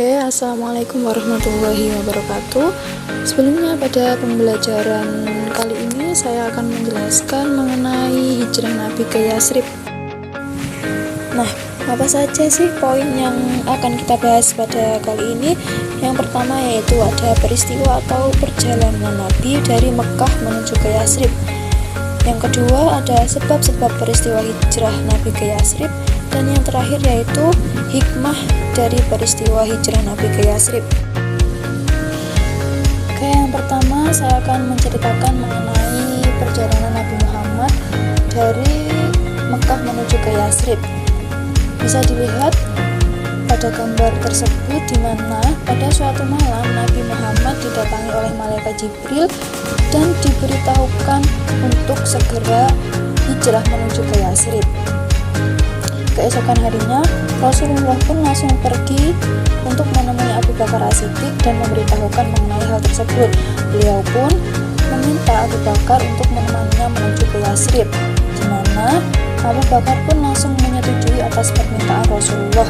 Oke, assalamualaikum warahmatullahi wabarakatuh. Sebelumnya pada pembelajaran kali ini saya akan menjelaskan mengenai hijrah Nabi ke Yatsrib. Nah, apa saja sih poin yang akan kita bahas pada kali ini? Yang pertama yaitu ada peristiwa atau perjalanan Nabi dari Mekah menuju ke Yatsrib. Yang kedua ada sebab-sebab peristiwa hijrah Nabi ke Yatsrib. Dan yang terakhir yaitu hikmah dari peristiwa hijrah Nabi ke Yatsrib. Oke, yang pertama saya akan menceritakan mengenai perjalanan Nabi Muhammad dari Mekah menuju ke Yatsrib. Bisa dilihat pada gambar tersebut di mana pada suatu malam Nabi Muhammad didatangi oleh malaikat Jibril dan diberitahukan untuk segera hijrah menuju ke Yatsrib. Keesokan harinya, Rasulullah pun langsung pergi untuk menemui Abu Bakar As-Siddiq dan memberitahukan mengenai hal tersebut. Beliau pun meminta Abu Bakar untuk menemaninya menuju ke Yatsrib, di mana Abu Bakar pun langsung menyetujui atas permintaan Rasulullah.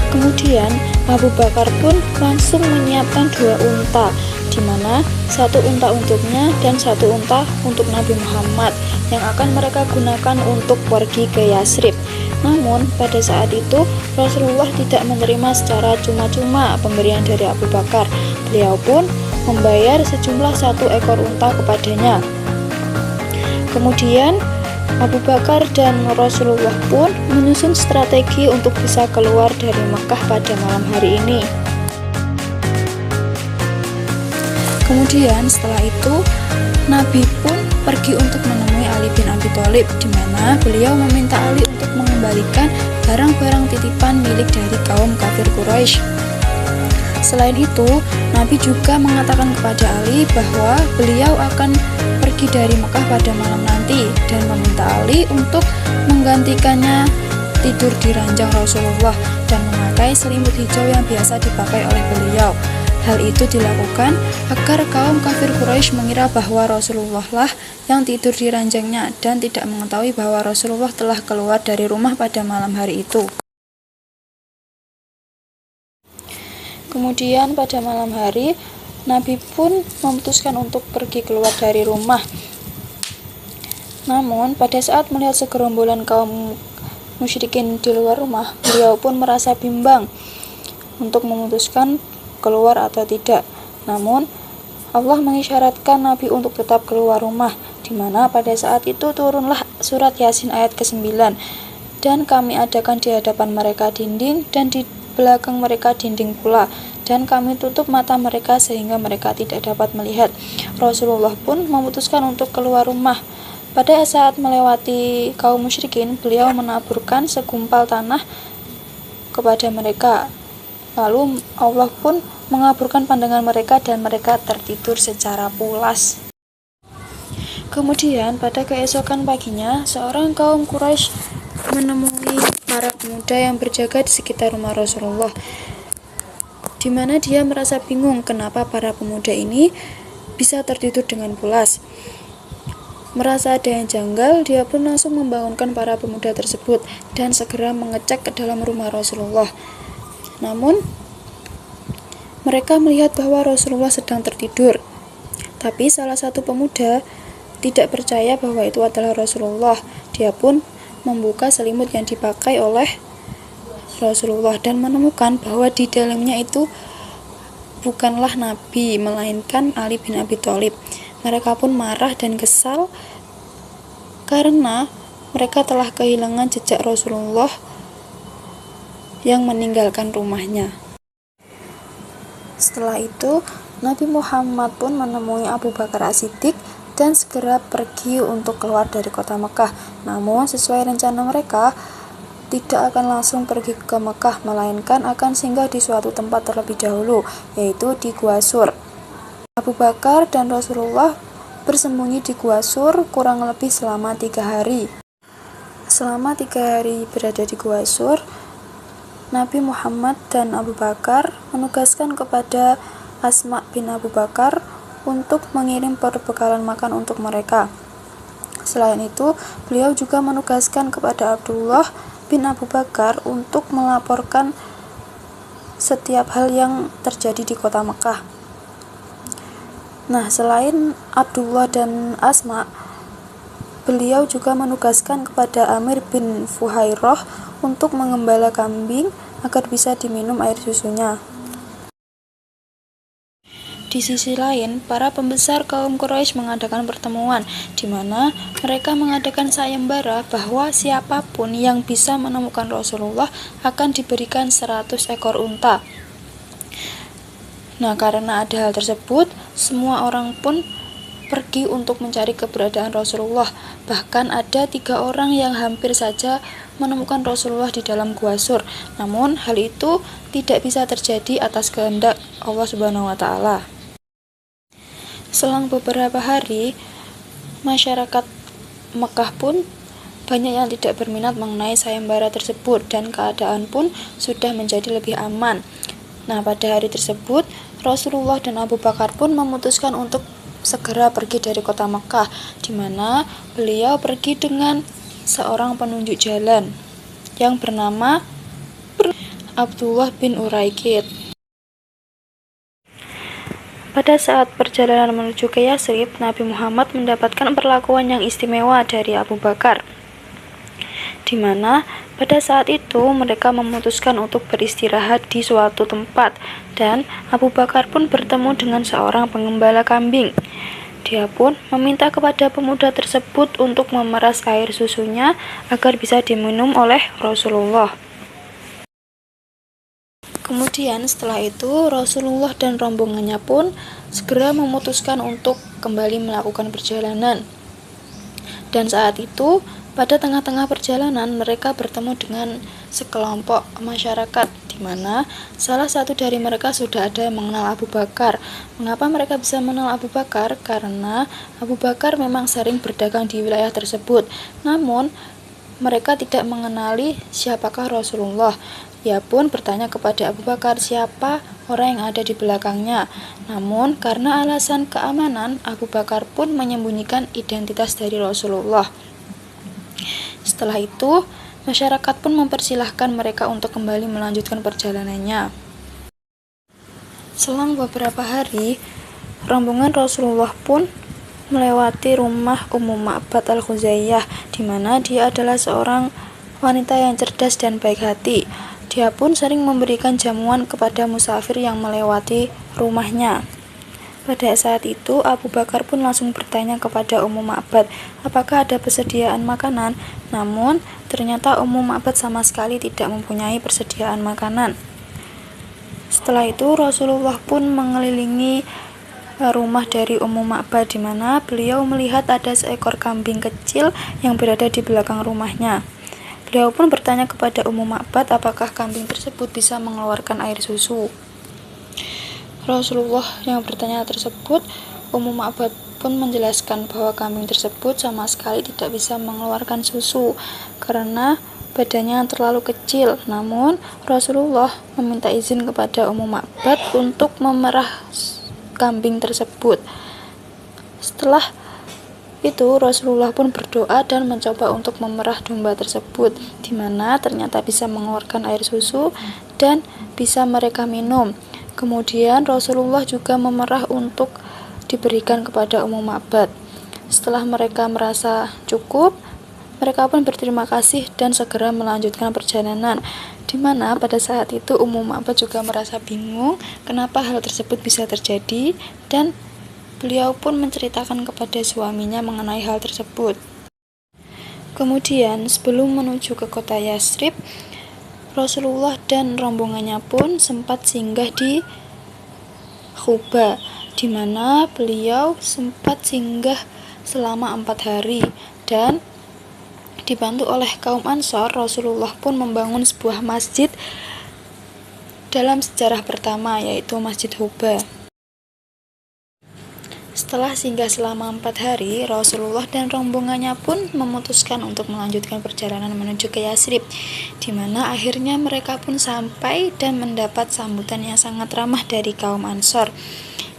Kemudian Abu Bakar pun langsung menyiapkan 2 unta, di mana 1 unta untuknya dan 1 unta untuk Nabi Muhammad yang akan mereka gunakan untuk pergi ke Yatsrib. Namun pada saat itu Rasulullah tidak menerima secara cuma-cuma pemberian dari Abu Bakar. Beliau pun membayar sejumlah 1 ekor unta kepadanya. Kemudian Abu Bakar dan Rasulullah pun menyusun strategi untuk bisa keluar dari Mekah pada malam hari ini. Kemudian setelah itu Nabi pun pergi untuk menemui Ali bin Abi Thalib, di mana beliau meminta Ali untuk mengembalikan barang-barang titipan milik dari kaum kafir Quraisy. Selain itu, Nabi juga mengatakan kepada Ali bahwa beliau akan pergi dari Mekah pada malam nanti dan meminta Ali untuk menggantikannya tidur di ranjang Rasulullah dan memakai selimut hijau yang biasa dipakai oleh beliau. Hal itu dilakukan agar kaum kafir Quraisy mengira bahwa Rasulullah lah yang tidur di ranjangnya dan tidak mengetahui bahwa Rasulullah telah keluar dari rumah pada malam hari itu. Kemudian pada malam hari, Nabi pun memutuskan untuk pergi keluar dari rumah. Namun pada saat melihat segerombolan kaum musyrikin di luar rumah, beliau pun merasa bimbang untuk memutuskan keluar atau tidak. Namun Allah mengisyaratkan Nabi untuk tetap keluar rumah, di mana pada saat itu turunlah surat Yasin ayat ke-9. Dan kami adakan di hadapan mereka dinding dan di belakang mereka dinding pula, dan kami tutup mata mereka sehingga mereka tidak dapat melihat. Rasulullah pun memutuskan untuk keluar rumah. Pada saat melewati kaum musyrikin, beliau menaburkan segumpal tanah kepada mereka. Lalu Allah pun mengaburkan pandangan mereka dan mereka tertidur secara pulas. Kemudian pada keesokan paginya, seorang kaum Quraisy menemui para pemuda yang berjaga di sekitar rumah Rasulullah, di mana dia merasa bingung kenapa para pemuda ini bisa tertidur dengan pulas. Merasa ada yang janggal, dia pun langsung membangunkan para pemuda tersebut dan segera mengecek ke dalam rumah Rasulullah. Namun mereka melihat bahwa Rasulullah sedang tertidur. Tapi salah satu pemuda tidak percaya bahwa itu adalah Rasulullah. Dia pun membuka selimut yang dipakai oleh Rasulullah dan menemukan bahwa di dalamnya itu bukanlah Nabi, melainkan Ali bin Abi Thalib. Mereka pun marah dan kesal karena mereka telah kehilangan jejak Rasulullah yang meninggalkan rumahnya. Setelah itu, Nabi Muhammad pun menemui Abu Bakar As-Siddiq dan segera pergi untuk keluar dari kota Mekah. Namun sesuai rencana mereka, tidak akan langsung pergi ke Mekah, melainkan akan singgah di suatu tempat terlebih dahulu, yaitu di Gua Sur. Abu Bakar dan Rasulullah bersembunyi di Gua Sur kurang lebih selama 3 hari. Selama 3 hari berada di Gua Sur, Nabi Muhammad dan Abu Bakar menugaskan kepada Asma bin Abu Bakar untuk mengirim perbekalan makan untuk mereka. Selain itu, beliau juga menugaskan kepada Abdullah bin Abu Bakar untuk melaporkan setiap hal yang terjadi di kota Mekah. Nah, selain Abdullah dan Asma, beliau juga menugaskan kepada Amir bin Fuhairah untuk mengembala kambing agar bisa diminum air susunya. Di sisi lain, para pembesar kaum Quraisy mengadakan pertemuan, di mana mereka mengadakan sayembara bahwa siapapun yang bisa menemukan Rasulullah akan diberikan 100 ekor unta. Nah, karena ada hal tersebut, semua orang pun pergi untuk mencari keberadaan Rasulullah. Bahkan ada 3 orang yang hampir saja menemukan Rasulullah di dalam gua Sur. Namun, hal itu tidak bisa terjadi atas kehendak Allah Subhanahu wa Ta'ala. Selang beberapa hari, masyarakat Mekah pun banyak yang tidak berminat mengenai sayembara tersebut dan keadaan pun sudah menjadi lebih aman. Nah, pada hari tersebut, Rasulullah dan Abu Bakar pun memutuskan untuk segera pergi dari kota Mekah, di mana beliau pergi dengan seorang penunjuk jalan yang bernama Abdullah bin Uraikid. Pada saat perjalanan menuju ke Yasrib, Nabi Muhammad mendapatkan perlakuan yang istimewa dari Abu Bakar, di mana pada saat itu mereka memutuskan untuk beristirahat di suatu tempat, dan Abu Bakar pun bertemu dengan seorang pengembala kambing. Dia pun meminta kepada pemuda tersebut untuk memeras air susunya agar bisa diminum oleh Rasulullah. Kemudian setelah itu Rasulullah dan rombongannya pun segera memutuskan untuk kembali melakukan perjalanan. Dan saat itu pada tengah-tengah perjalanan mereka bertemu dengan sekelompok masyarakat, di mana salah satu dari mereka sudah ada yang mengenal Abu Bakar. Mengapa mereka bisa mengenal Abu Bakar? Karena Abu Bakar memang sering berdagang di wilayah tersebut. Namun mereka tidak mengenali siapakah Rasulullah. Ia pun bertanya kepada Abu Bakar siapa orang yang ada di belakangnya. Namun karena alasan keamanan, Abu Bakar pun menyembunyikan identitas dari Rasulullah. Setelah itu, masyarakat pun mempersilahkan mereka untuk kembali melanjutkan perjalanannya. Selang beberapa hari, rombongan Rasulullah pun melewati rumah Ummu Ma'bad Al-Khuzaiyah, di mana dia adalah seorang wanita yang cerdas dan baik hati. Dia pun sering memberikan jamuan kepada musafir yang melewati rumahnya. Pada saat itu, Abu Bakar pun langsung bertanya kepada Ummu Ma'bad, apakah ada persediaan makanan? Namun, ternyata Ummu Ma'bad sama sekali tidak mempunyai persediaan makanan. Setelah itu, Rasulullah pun mengelilingi rumah dari Ummu Ma'bad, di mana beliau melihat ada seekor kambing kecil yang berada di belakang rumahnya. Beliau pun bertanya kepada Ummu Ma'bad apakah kambing tersebut bisa mengeluarkan air susu. Rasulullah yang bertanya tersebut, Ummu Ma'bad pun menjelaskan bahwa kambing tersebut sama sekali tidak bisa mengeluarkan susu karena badannya yang terlalu kecil. Namun Rasulullah meminta izin kepada Ummu Ma'bad untuk memerah kambing tersebut. Setelah itu Rasulullah pun berdoa dan mencoba untuk memerah domba tersebut, di mana ternyata bisa mengeluarkan air susu dan bisa mereka minum. Kemudian Rasulullah juga memerah untuk diberikan kepada Ummu Ma'bad. Setelah mereka merasa cukup, mereka pun berterima kasih dan segera melanjutkan perjalanan, di mana pada saat itu Ummu Ma'bad juga merasa bingung kenapa hal tersebut bisa terjadi, dan beliau pun menceritakan kepada suaminya mengenai hal tersebut. Kemudian sebelum menuju ke kota Yasrib, Rasulullah dan rombongannya pun sempat singgah di Quba, di mana beliau sempat singgah selama 4 hari, dan dibantu oleh kaum Ansor, Rasulullah pun membangun sebuah masjid dalam sejarah pertama, yaitu Masjid Quba. Setelah singgah selama 4 hari, Rasulullah dan rombongannya pun memutuskan untuk melanjutkan perjalanan menuju ke Yasrib, di mana akhirnya mereka pun sampai dan mendapat sambutan yang sangat ramah dari kaum Ansor.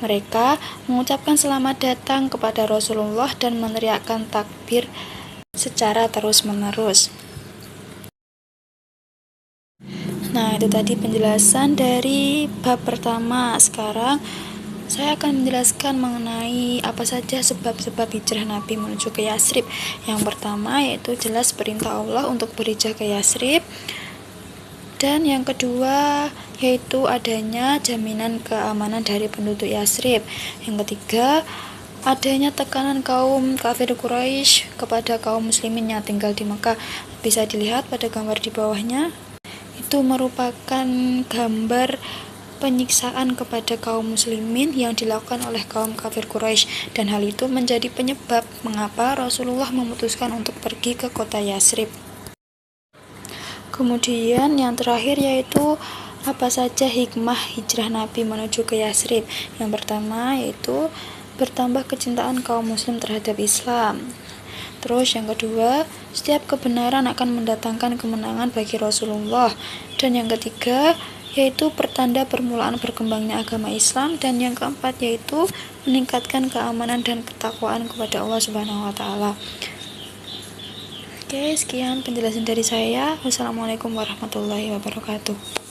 Mereka mengucapkan selamat datang kepada Rasulullah dan meneriakkan takbir secara terus-menerus. Nah, itu tadi penjelasan dari bab pertama. Sekarang saya akan menjelaskan mengenai apa saja sebab-sebab hijrah Nabi menuju ke Yatsrib. Yang pertama yaitu jelas perintah Allah untuk berhijrah ke Yatsrib. Dan yang kedua yaitu adanya jaminan keamanan dari penduduk Yatsrib. Yang ketiga, adanya tekanan kaum kafir Quraisy kepada kaum muslimin yang tinggal di Mekah. Bisa dilihat pada gambar di bawahnya. Itu merupakan gambar penyiksaan kepada kaum muslimin yang dilakukan oleh kaum kafir Quraisy, dan hal itu menjadi penyebab mengapa Rasulullah memutuskan untuk pergi ke kota Yatsrib. Kemudian yang terakhir yaitu apa saja hikmah hijrah Nabi menuju ke Yatsrib. Yang pertama yaitu bertambah kecintaan kaum muslim terhadap Islam. Terus yang kedua, setiap kebenaran akan mendatangkan kemenangan bagi Rasulullah. Dan yang ketiga, yaitu pertanda permulaan berkembangnya agama Islam. Dan yang keempat yaitu meningkatkan keamanan dan ketakwaan kepada Allah Subhanahu wa taala. Oke, sekian penjelasan dari saya. Wassalamualaikum warahmatullahi wabarakatuh.